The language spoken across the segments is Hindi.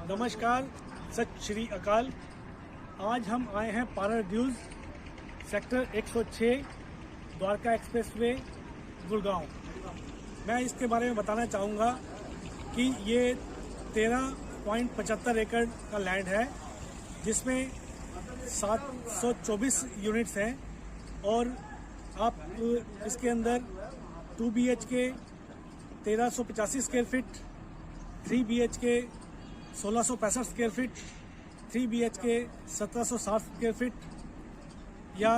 नमस्कार, सत श्री अकाल। आज हम आए हैं पार्लर ड्यूज सेक्टर 106 द्वारका एक्सप्रेसवे गुड़गांव। मैं इसके बारे में बताना चाहूँगा कि ये 13.75 एकड़ का लैंड है जिसमें 724 यूनिट्स हैं और आप इसके अंदर 2 BHK 1385 square feet, 3 BHK 1665 square feet, 3 BHK 1760 square feet या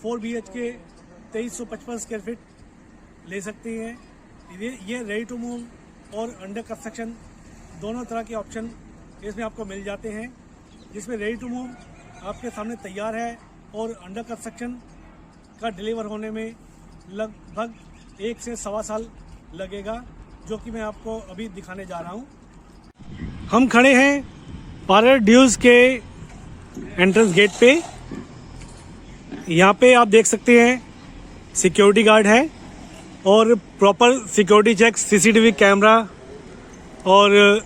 4 BHK 2355 स्क्वायर फीट ले सकती हैं। ये रेडी टू मूव और अंडर कंस्ट्रक्शन दोनों तरह के ऑप्शन इसमें आपको मिल जाते हैं, जिसमें रेडी टू मूव आपके सामने तैयार है और अंडर कंस्ट्रक्शन का डिलीवर होने में लगभग 1 से सवा साल लगेगा, जो कि मैं आपको अभी दिखाने जा रहा हूँ। हम खड़े हैं पार्लर ड्यूज के एंट्रेंस गेट पे। यहाँ पे आप देख सकते हैं सिक्योरिटी गार्ड है और proper security check, CCTV camera और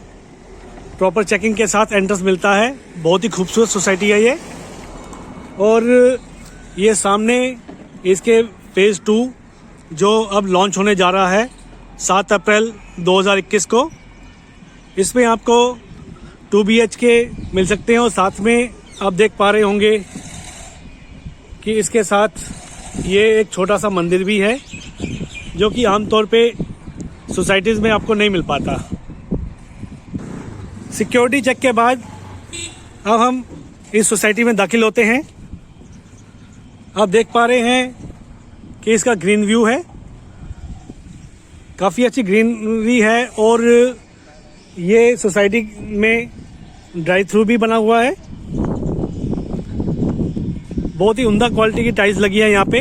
प्रॉपर चेकिंग के साथ एंट्रेंस मिलता है। बहुत ही खूबसूरत सोसाइटी है ये। और ये सामने इसके फेज़ 2 जो अब लॉन्च होने जा रहा है 7 अप्रैल 2021 को। इसमें आपको 2 BHK मिल सकते हैं और साथ में आप देख पा रहे होंगे कि इसके साथ ये एक छोटा सा मंदिर भी है, जो कि आमतौर पे सोसाइटीज़ में आपको नहीं मिल पाता। सिक्योरिटी चेक के बाद अब हम इस सोसाइटी में दाखिल होते हैं। आप देख पा रहे हैं कि इसका ग्रीन व्यू है, काफ़ी अच्छी ग्रीनरी है और ये सोसाइटी में ड्राइव थ्रू भी बना हुआ है। बहुत ही उम्दा क्वालिटी की टाइल्स लगी है यहाँ पे।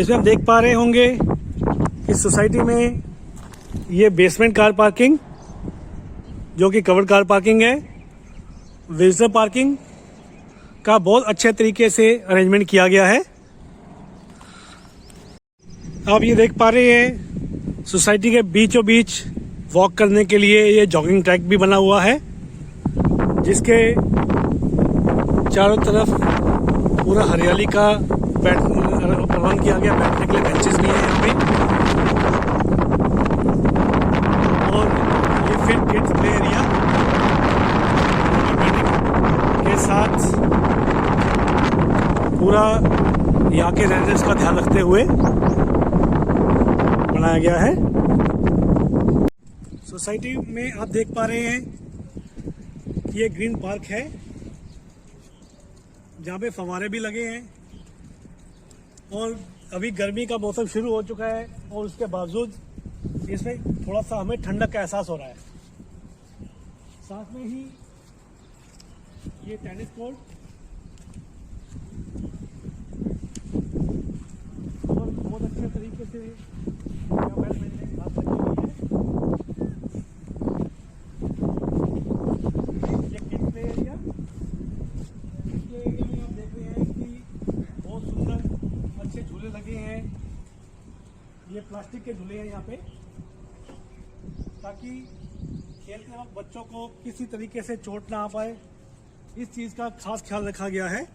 इसमें आप देख पा रहे होंगे इस सोसाइटी में ये बेसमेंट कार पार्किंग, जो कि कवर्ड कार पार्किंग है, विजिटर पार्किंग का बहुत अच्छे तरीके से अरेंजमेंट किया गया है। आप ये देख पा रहे हैं सोसाइटी के बीचों बीच वॉक करने के लिए ये जॉगिंग ट्रैक भी बना हुआ है, जिसके चारों तरफ पूरा हरियाली का प्रबंध किया गया। बैठने के लिए बेंचेस भी हैं यहाँ पे और ये फिर किड्स प्ले एरिया के साथ पूरा यहाँ के रेजिडेंट्स का ध्यान रखते हुए बनाया गया है। सोसाइटी में आप देख पा रहे हैं कि ये ग्रीन पार्क है जहाँ पे फव्वारे भी लगे हैं और अभी गर्मी का मौसम शुरू हो चुका है और उसके बावजूद इसमें थोड़ा सा हमें ठंडक का एहसास हो रहा है। साथ में ही ये टेनिस कोर्ट और बहुत अच्छे तरीके से बैडमिंटन घास लगी हुई है। ये किड्स प्ले एरिया, इसके एरिया में आप देख रहे हैं कि बहुत सुंदर अच्छे झूले लगे हैं। ये प्लास्टिक के झूले हैं यहाँ पे, ताकि खेलते वक्त बच्चों को किसी तरीके से चोट ना आ पाए, इस चीज़ का खास ख्याल रखा गया है।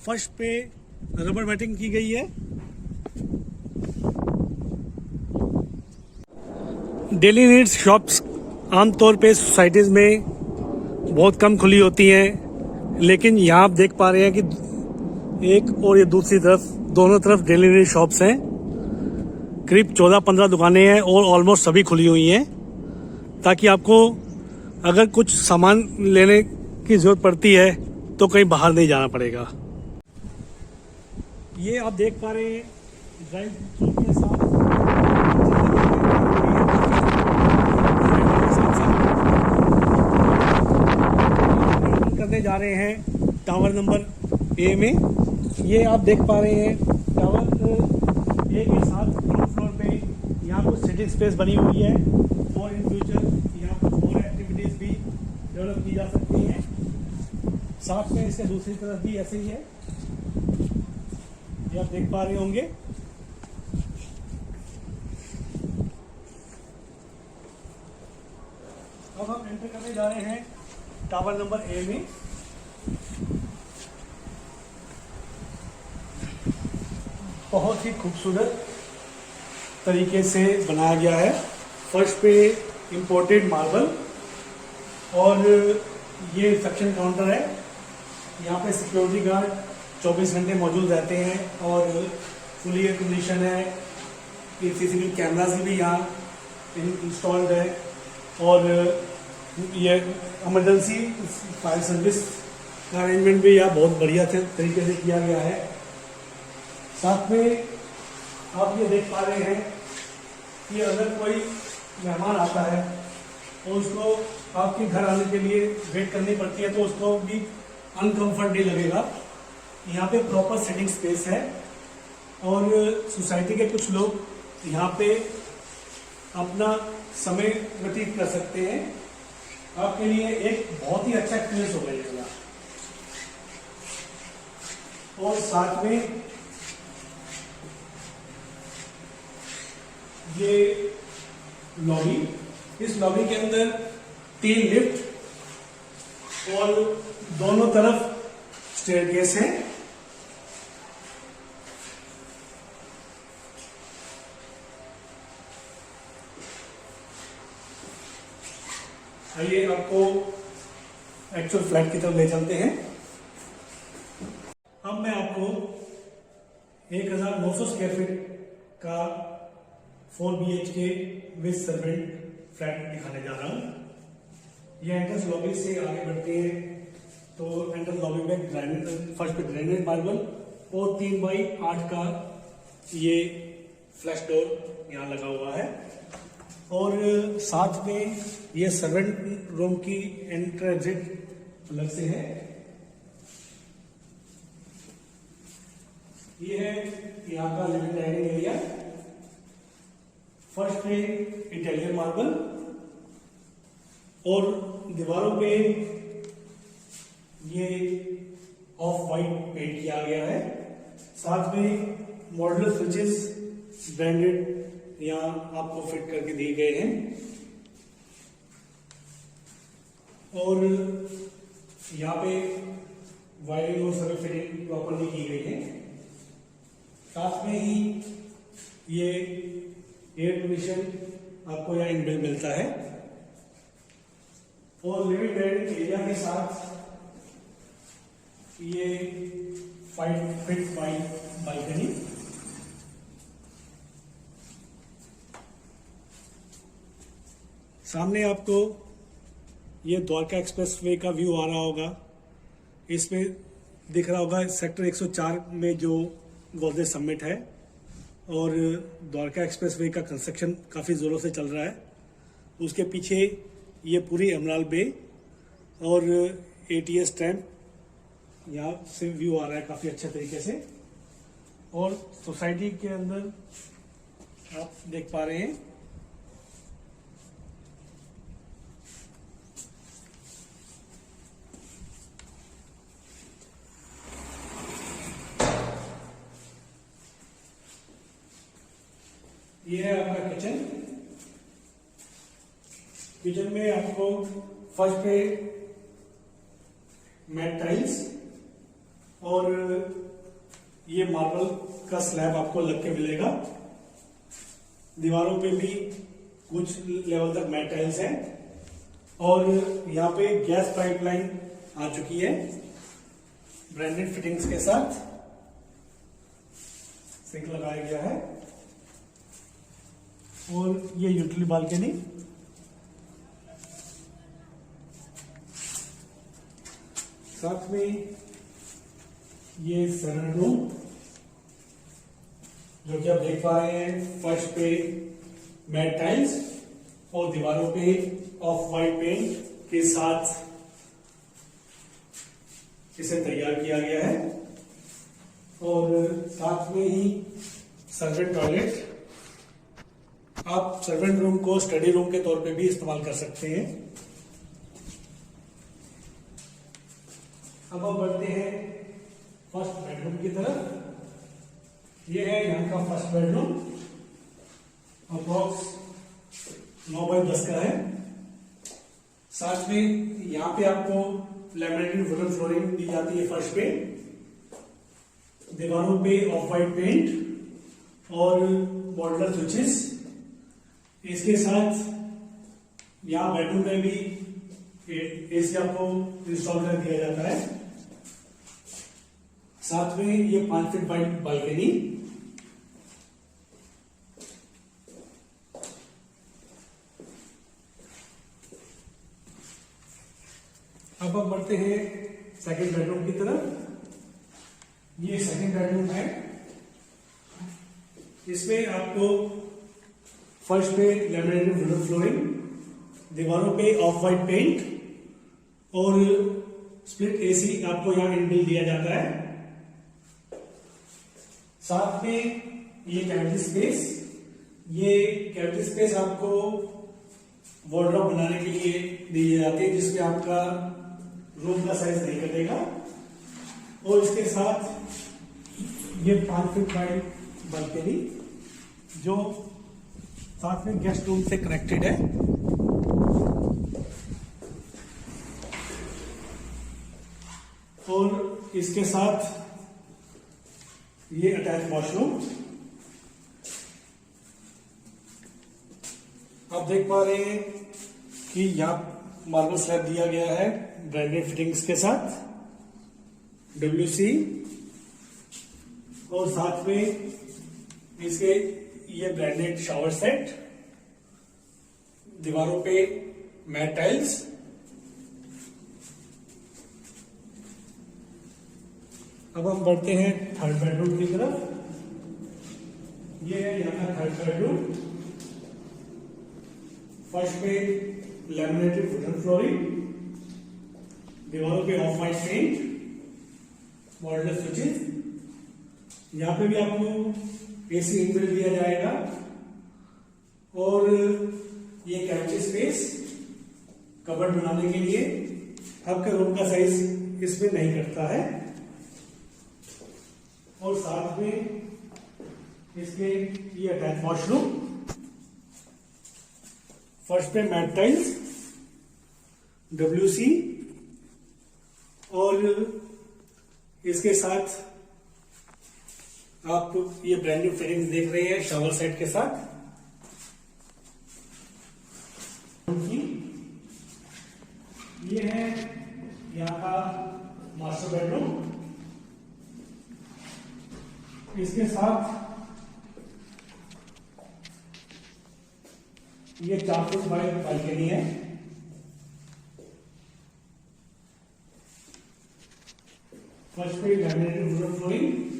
फर्श पे रबर मैटिंग की गई है। डेली नीड्स शॉप्स आमतौर पे सोसाइटीज़ में बहुत कम खुली होती हैं, लेकिन यहाँ आप देख पा रहे हैं कि एक और ये दूसरी तरफ, दोनों तरफ डेली नीड शॉप्स हैं। करीब 14-15 दुकानें हैं और ऑलमोस्ट सभी खुली हुई हैं, ताकि आपको अगर कुछ सामान लेने की ज़रूरत पड़ती है तो कहीं बाहर नहीं जाना पड़ेगा। ये आप देख पा रहे हैं ड्राइव थ्रू के साथ करने जा रहे हैं टावर नंबर A में। ये आप देख पा रहे हैं टावर A के साथ ग्राउंड फ्लोर पे यहाँ कुछ सिटिंग स्पेस बनी हुई है और इन फ्यूचर यहाँ कुछ और एक्टिविटीज़ भी डेवलप की जा सकती हैं। साथ में इसके दूसरी तरफ भी ऐसे ही है, ये आप देख पा रहे होंगे। एंटर करने जा रहे हैं टावर नंबर ए में। बहुत ही खूबसूरत तरीके से बनाया गया है। फर्श पे इंपोर्टेड मार्बल और ये रिसेप्शन काउंटर है। यहाँ पे सिक्योरिटी गार्ड 24 घंटे मौजूद रहते हैं और फुली एयर कंडीशन है। सीसीटीवी कैमरास भी यहाँ इंस्टॉल्ड है और ये इमरजेंसी फायर सर्विस का अरेंजमेंट भी यहाँ बहुत बढ़िया तरीके से किया गया है। साथ में आप ये देख पा रहे हैं कि अगर कोई मेहमान आता है और उसको आपके घर आने के लिए वेट करनी पड़ती है तो उसको भी अनकंफर्ट नहीं लगेगा। यहाँ पे प्रॉपर सिटिंग स्पेस है और सोसाइटी के कुछ लोग यहाँ पे अपना समय व्यतीत कर सकते हैं। आपके लिए एक बहुत ही अच्छा एक्सपीरियंस होगा ये वाला। और साथ में ये लॉबी, इस लॉबी के अंदर 3 लिफ्ट और दोनों तरफ स्टेयरकेस है। आइए आपको एक्चुअल फ्लैट की तरफ ले चलते हैं। अब मैं आपको 1900 स्क्वायर फीट का 4 BHK विद सर्वेंट फ्लैट दिखाने जा रहा हूं। ये एंट्रेंस लॉबी से आगे बढ़ते हैं तो एंट्रेंस लॉबी में ग्रेनाइट, फर्स्ट पे ग्रेनाइट मार्बल और 3x8 का ये फ्लैश डोर यहाँ लगा हुआ है। और साथ में ये सर्वेंट रूम की एंटर एग्जिट अलग से है। ये है यहाँ का लिविंग डाइनिंग एरिया। फर्स्ट पे इटालियन मार्बल और दीवारों पे ये ऑफ वाइट पेंट किया गया है। साथ में मॉड्यूलर स्विचेस ब्रांडेड यहाँ आपको फिट करके दिए गए हैं और यहाँ पे वायरिंग और सभी फिटिंग प्रॉपरली की गई है। साथ में ही ये एयर कंडीशन आपको यहाँ इनबिल्ट मिलता है और लिविंग डाइनिंग एरिया के साथ ये 5 फीट बाई बालकनी। सामने आपको ये द्वारका एक्सप्रेस वे का व्यू आ रहा होगा। इसमें दिख रहा होगा सेक्टर 104 में जो गोदरेज समिट है और द्वारका एक्सप्रेस वे का कंस्ट्रक्शन काफ़ी ज़ोरों से चल रहा है। उसके पीछे ये पूरी एमराल्ड बे और ATS टैंक यहाँ से व्यू आ रहा है काफ़ी अच्छे तरीके से। और सोसाइटी के अंदर आप देख पा रहे हैं ये है आपका किचन। किचन में आपको फर्स्ट पे मैट टाइल्स और ये मार्बल का स्लैब आपको लग के मिलेगा। दीवारों पे भी कुछ लेवल तक मैट टाइल्स हैं और यहाँ पे गैस पाइपलाइन आ चुकी है ब्रांडेड फिटिंग्स के साथ। सिंक लगाया गया है और ये यूटिलिटी बालकनी। साथ में ये सर्वेंट रूम जो कि आप देख पा रहे हैं। फर्श पे मैट टाइल्स और दीवारों पे ऑफ वाइट पेंट के साथ इसे तैयार किया गया है और साथ में ही सर्वेंट टॉयलेट। आप सर्वेंट रूम को स्टडी रूम के तौर पे भी इस्तेमाल कर सकते हैं। अब हम बढ़ते हैं फर्स्ट बेडरूम की तरफ। ये है यहाँ का फर्स्ट बेडरूम, अप्रॉक्स 9 बाई 10 का है। साथ में यहाँ पे आपको लैमिनेटेड वुडन फ्लोरिंग दी जाती है फर्श पे, दीवारों पे ऑफ वाइट पेंट और मॉड्यूलर स्विचेस। इसके साथ यहाँ बेडरूम में भी एसी आपको इंस्टॉल कर दिया जाता है। साथ में ये 5 फीट वाइड बालकनी। अब हम बढ़ते हैं सेकंड बेडरूम की तरफ। ये सेकंड बेडरूम है। इसमें आपको फर्श पे लैमिनेटेड वुडन फ्लोरिंग, दीवारों पे ऑफ वाइट पेंट और स्प्लिट एसी आपको यहां इनबिल्ट दिया जाता है। साथ में ये कैविटी स्पेस, ये कैविटी स्पेस आपको वार्डरोब बनाने के लिए दी जाती है, जिसमें आपका रूम का साइज नहीं कटेगा। और इसके साथ ये 5 फीट वाइड बालकनी जो साथ में गेस्ट रूम से कनेक्टेड है। और इसके साथ ये अटैच वॉशरूम। आप देख पा रहे हैं कि यहाँ मार्बल स्लैब दिया गया है ब्रांडेड फिटिंग्स के साथ, WC। और साथ में इसके ये ब्रांडेड शावर सेट, दीवारों पे मैट टाइल्स। अब हम बढ़ते हैं थर्ड बेडरूम की तरफ। ये है यहाँ का थर्ड बेडरूम। फर्स्ट पे लैमिनेटेड वुडन फ्लोरिंग, दीवारों पे off white paint, modular switches. यहाँ पे भी आपको एसी इनबिल्ट दिया जाएगा। और ये कैविटी स्पेस कबर्ड बनाने के लिए। आपके रूम का साइज इसमें नहीं कटता है। और साथ में इसके ये अटैच वॉशरूम, फर्श पे मैट टाइल्स, WC। और इसके साथ आप ये ब्रांडेड फिटिंग्स देख रहे हैं शावर सेट के साथ। ये है यहाँ का मास्टर बेडरूम। इसके साथ ये 4 फुट वाइड बालकनी है। फर्स्ट पे लैमिनेटेड वुडन फ्लोरिंग।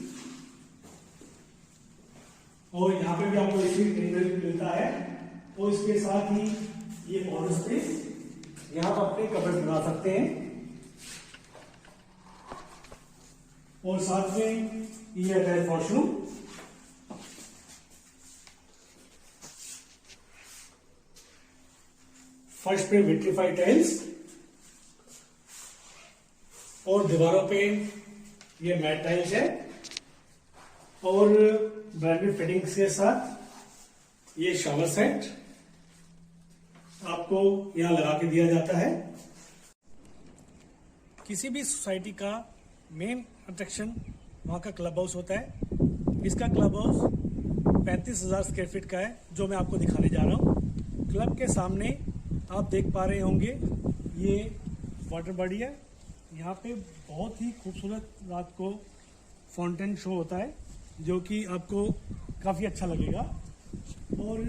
और यहाँ पे भी आपको एसी इनबिल्ट मिलता है। और इसके साथ ही ये कॉर्नर स्पेस, यहाँ पर अपने कबर्ड बना सकते हैं। और साथ में ये अटैच वॉशरूम। फर्श पे विट्रीफाइड टाइल्स और दीवारों पे ये मैट टाइल्स है। और ब्रांडेड फिटिंग्स के साथ ये शावर सेट आपको यहां लगा के दिया जाता है। किसी भी सोसाइटी का मेन अट्रैक्शन वहाँ का क्लब हाउस होता है। इसका क्लब हाउस 35,000 स्क्वायर फीट का है, जो मैं आपको दिखाने जा रहा हूँ। क्लब के सामने आप देख पा रहे होंगे ये वाटर बॉडी है। यहाँ पे बहुत ही खूबसूरत रात को फाउंटेन शो होता है, जो कि आपको काफ़ी अच्छा लगेगा। और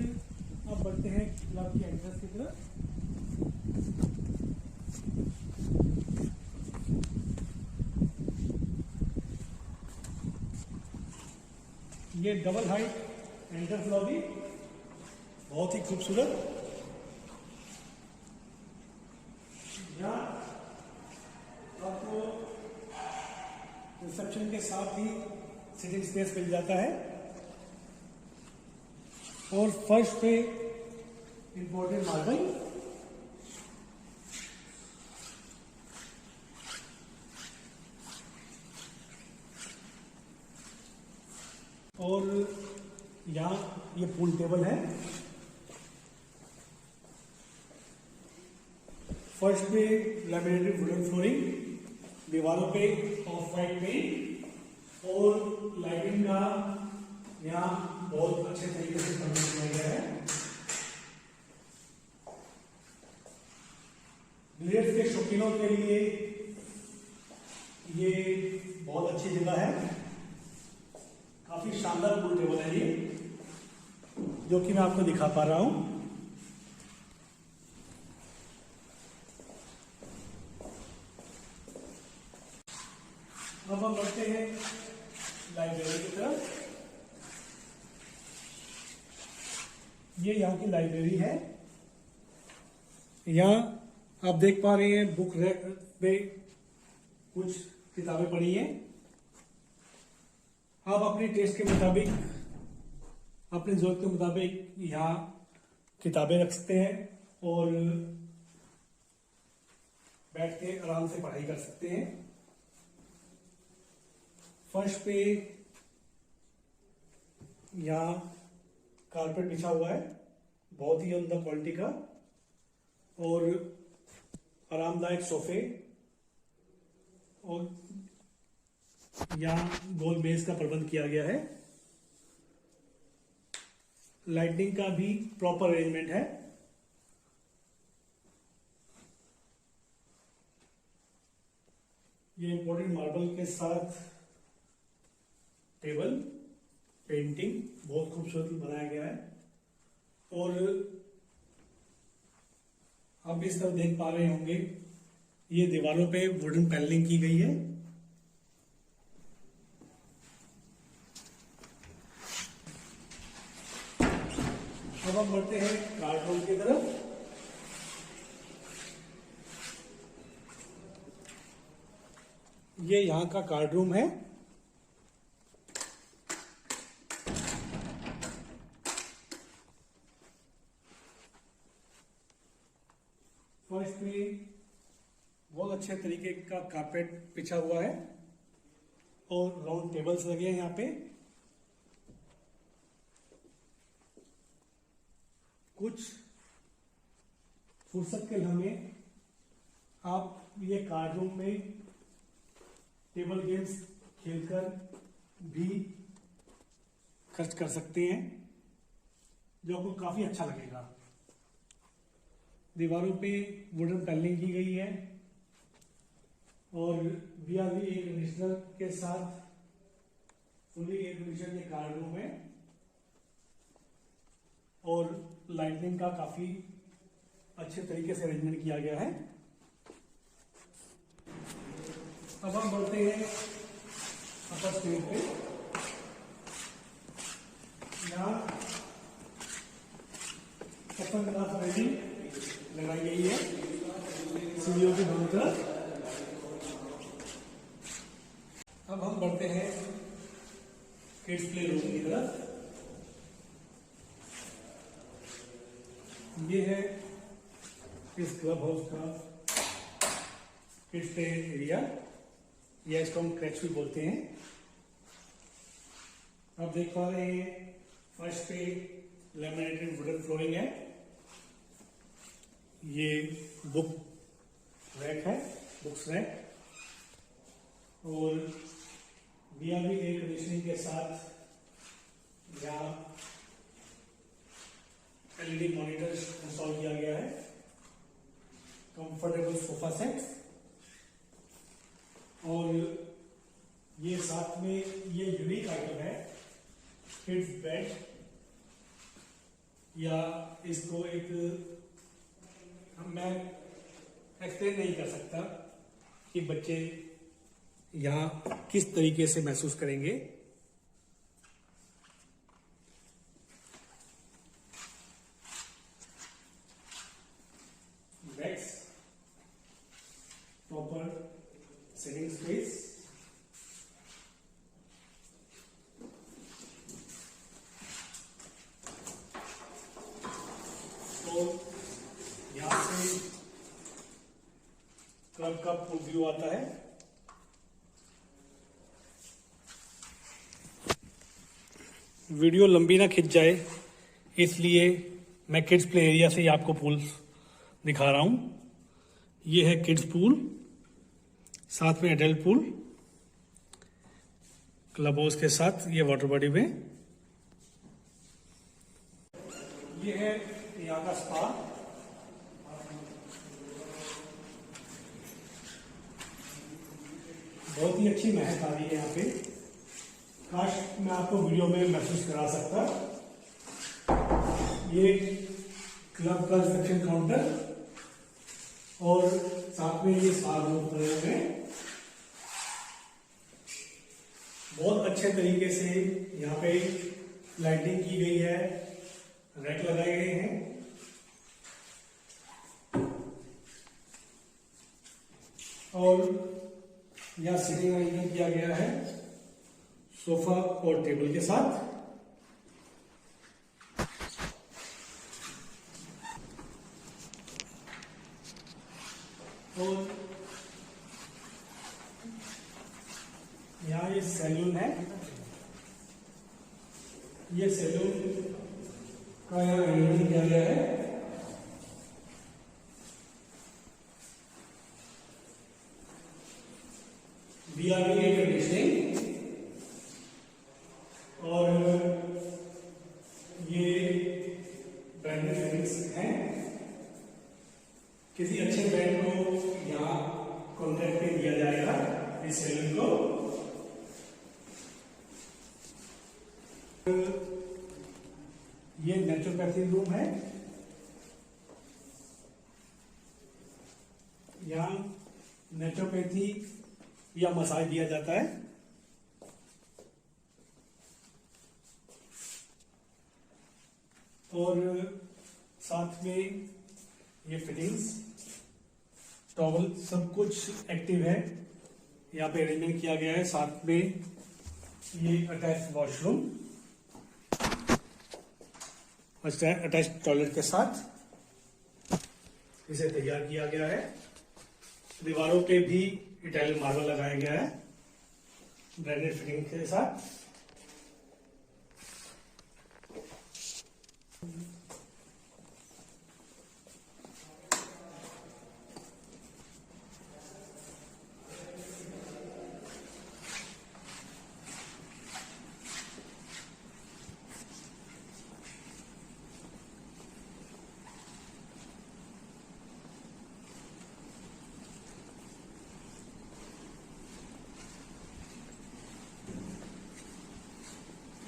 अब बढ़ते हैं क्लब की एंट्रेंस की तरफ। ये डबल हाइट एंट्रेंस लॉबी, बहुत ही खूबसूरत। यहाँ आपको रिसेप्शन के साथ ही सिटिंग स्पेस मिल जाता है। और फर्श पे इंपोर्टेड मार्बल। और यहाँ ये पूल टेबल है। फर्श पे लैमिनेटेड वुडन फ्लोरिंग, दीवारों पे ऑफ वाइट पेंट और लाइटिंग का यहाँ बहुत अच्छे तरीके से प्रबंध किया गया है। बिलियर्ड्स के शौकीनों के लिए ये बहुत अच्छी जगह है। काफी शानदार पूल टेबल है ये, जो कि मैं आपको दिखा पा रहा हूं। अब हम बढ़ते हैं लाइब्रेरी की तरफ। ये यहाँ की लाइब्रेरी है। यहाँ आप देख पा रहे हैं बुक रैक पे कुछ किताबें पड़ी हैं। आप अपने टेस्ट के मुताबिक, अपनी जरूरत के मुताबिक यहाँ किताबें रख सकते हैं और बैठ के आराम से पढ़ाई कर सकते हैं। फर्श पे यहाँ कारपेट बिछा हुआ है, बहुत ही उम्दा क्वालिटी का, और आरामदायक सोफे, और यहाँ गोल मेज का प्रबंध किया गया है। लाइटिंग का भी प्रॉपर अरेंजमेंट है। ये इंपोर्टेड मार्बल के साथ टेबल, पेंटिंग बहुत खूबसूरत बनाया गया है। और आप इस तरफ देख पा रहे होंगे, ये दीवारों पे वुडन पैनलिंग की गई है। अब हम बढ़ते हैं कार्ड रूम की तरफ। ये यहाँ का कार्ड रूम है। फर्श पे बहुत अच्छे तरीके का कारपेट बिछा हुआ है और राउंड टेबल्स लगे हैं यहाँ पे। कुछ फुर्सत के लम्हे आप ये कार्ड रूम में टेबल गेम्स खेलकर भी खर्च कर सकते हैं, जो आपको काफी अच्छा लगेगा। दीवारों पे वुडन पैनलिंग की गई है और VRV एयर कंडीशनर के साथ फुली एयर कंडीशन ये कार्ड रूम है, और लाइटनिंग का काफी अच्छे तरीके से अरेंजमेंट किया गया है। अब हम बढ़ते हैं अपर स्टेज पे। यहाँ ओपन ग्लास रेलिंग लगाई गई है सीढ़ियों की दोनों तरफ। अब हम बढ़ते हैं किड्स प्ले रूम की तरफ। ये है इस क्लब हाउस का किड्स प्ले एरिया, या इसको हम क्रैच भी बोलते हैं। आप देख पा रहे हैं फर्श पे लैमिनेटेड वुडन फ्लोरिंग है। ये बुक रैक है, बुक्स रैक, और VRV एयर कंडीशनिंग के साथ यहाँ LED मॉनिटर्स इंस्टॉल किया गया है। कंफर्टेबल सोफा सेट, और ये साथ में ये यूनिक आइटम है किड्स बेड, या इसको एक मैं एक्सप्लेन नहीं कर सकता कि बच्चे यहाँ किस तरीके से महसूस करेंगे। बेड्स, प्रॉपर सिटिंग स्पेस, और यहाँ से क्लब का फुल व्यू आता है। वीडियो लंबी ना खिंच जाए, इसलिए मैं किड्स प्ले एरिया से ही आपको पूल दिखा रहा हूँ। ये है किड्स पूल, साथ में एडल्ट पूल, क्लब हाउस के साथ ये वाटर बॉडी में। ये है यहाँ का स्पा। बहुत ही अच्छी महक आ रही है यहाँ पे। काश मैं आपको वीडियो में महसूस करा सकता। ये क्लब का रिसेप्शन काउंटर और साथ में ये स्पा रूम प्रयोग है। बहुत अच्छे तरीके से यहाँ पे लाइटिंग की गई है, रैक लगाए गए हैं और यहाँ सीटिंग अरेंजमेंट किया गया है सोफा और टेबल के साथ। और यहाँ ये सैलून है। ये सैलून का यहाँ अरेंजमेंट किया गया है। BRB एयर कंडीशनिंग और ये ब्रांडेड फिटिंग्स हैं। किसी अच्छे ब्रांड को यहाँ कॉन्ट्रैक्ट पे दिया जाएगा इस सैलून को। ये नेचुरोपैथी रूम है। यहाँ नेचुरोपैथी या मसाज दिया जाता है। और साथ में ये फिटिंग्स, टॉवल, सब कुछ एक्टिव है। यहाँ पे अरेंजमेंट किया गया है। साथ में ये अटैच वॉशरूम, अटैच टॉयलेट के साथ इसे तैयार किया गया है। दीवारों पे भी इटालियन मार्बल लगाया गया है ब्रांडेड फिटिंग के साथ।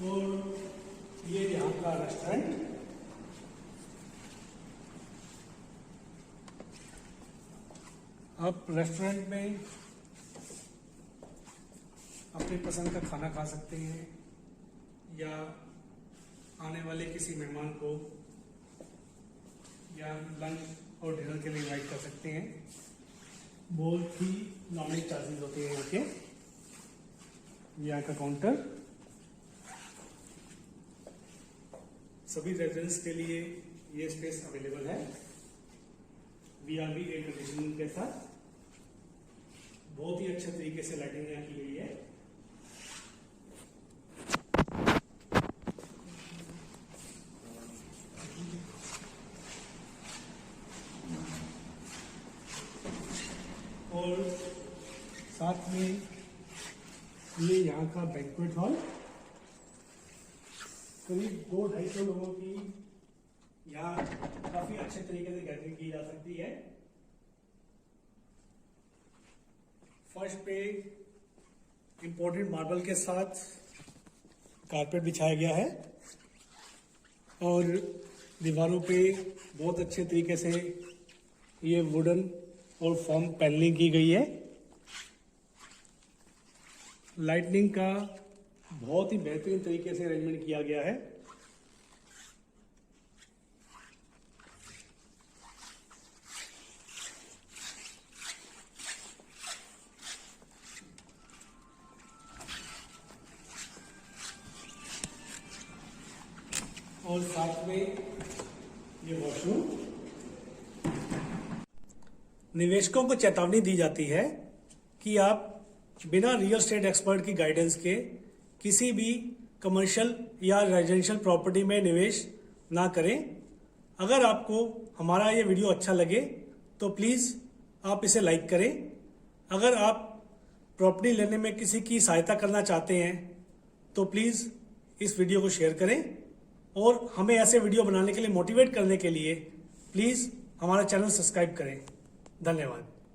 और ये यहाँ का रेस्टोरेंट। आप रेस्टोरेंट में अपनी पसंद का खाना खा सकते हैं या आने वाले किसी मेहमान को या लंच और डिनर के लिए इनवाइट कर सकते हैं। बहुत ही नॉमिनल चार्जेस होते हैं यहाँ के। यहाँ का काउंटर सभी रेजिडेंट्स के लिए ये स्पेस अवेलेबल है। BRB एयर कंडीशनिंग के साथ बहुत ही अच्छे तरीके से लाइटिंग यहाँ की गई है। और साथ में ये यहाँ का बैंक्वेट हॉल, करीब 200-250 लोगों की यहाँ काफी अच्छे तरीके से गैदरिंग की जा सकती है। फर्श पे इंपोर्टेड मार्बल के साथ कारपेट बिछाया गया है और दीवारों पे बहुत अच्छे तरीके से ये वुडन और फॉर्म पैनलिंग की गई है। लाइटनिंग का बहुत ही बेहतरीन तरीके से अरेंजमेंट किया गया है। और साथ में ये वॉशरूम। निवेशकों को चेतावनी दी जाती है कि आप बिना रियल एस्टेट एक्सपर्ट की गाइडेंस के किसी भी कमर्शियल या रेजिडेंशियल प्रॉपर्टी में निवेश ना करें। अगर आपको हमारा ये वीडियो अच्छा लगे तो प्लीज़ आप इसे लाइक करें। अगर आप प्रॉपर्टी लेने में किसी की सहायता करना चाहते हैं तो प्लीज़ इस वीडियो को शेयर करें, और हमें ऐसे वीडियो बनाने के लिए मोटिवेट करने के लिए प्लीज़ हमारा चैनल सब्सक्राइब करें। धन्यवाद।